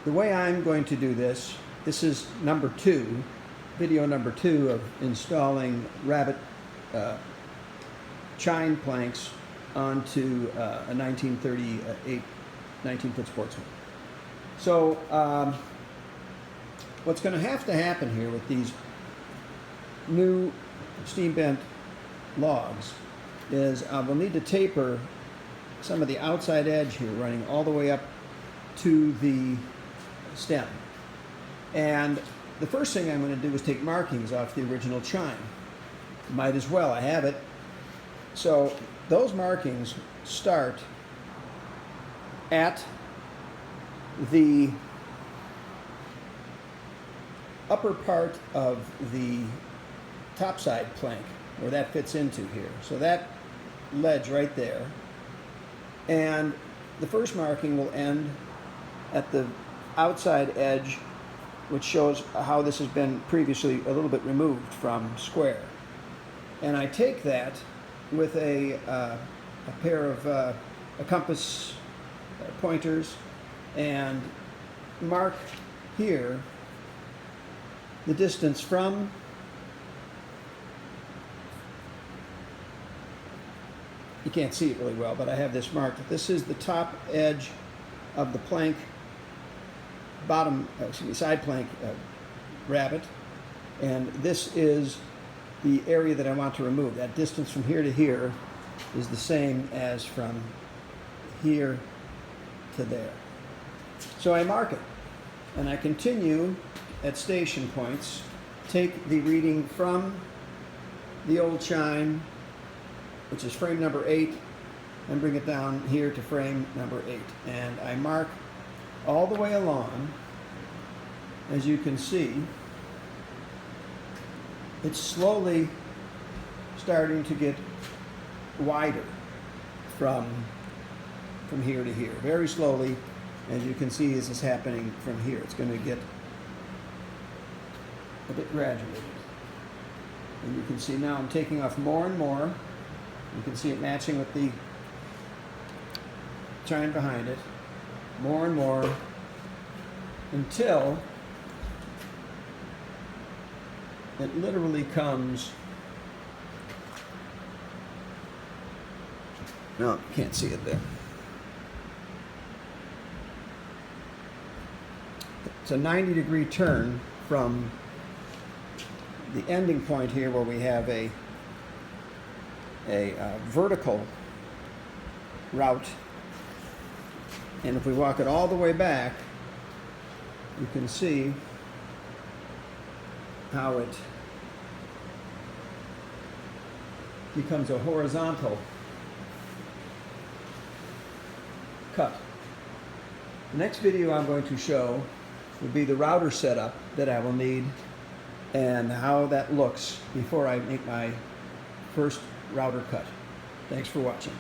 the way I'm going to do this, this is number 2, video number 2 of installing rabbet chine planks onto a 1938 19-foot Sportsman. So what's going to happen here with these new steam bent logs is we'll need to taper some of the outside edge here running all the way up to the stem. And the first thing I'm going to do is take markings off the original chine. Might as well, I have it. So those markings start at the upper part of the topside plank where that fits into here. So that ledge right there. And the first marking will end at the outside edge, which shows how this has been previously a little bit removed from square. And I take that with a pair of a compass pointers and mark here the distance from you can't see it really well, but I have this marked. This is the top edge of the plank, side plank rabbet, and this is the area that I want to remove. That distance from here to here is the same as from here to there. So I mark it, and I continue at station points, take the reading from the old chine, which is frame number 8, and bring it down here to frame number 8. And I mark all the way along. As you can see, it's slowly starting to get wider from here to here. Very slowly, as you can see, this is happening from here. It's going to get a bit graduated. And you can see now I'm taking off more and more. You can see it matching with the chine behind it, more and more, until it literally comes, no, you can't see it there. It's a 90-degree turn from the ending point here where we have a vertical route, and if we walk it all the way back, you can see how it becomes a horizontal cut. The next video I'm going to show will be the router setup that I will need and how that looks before I make my first router cut. Thanks for watching.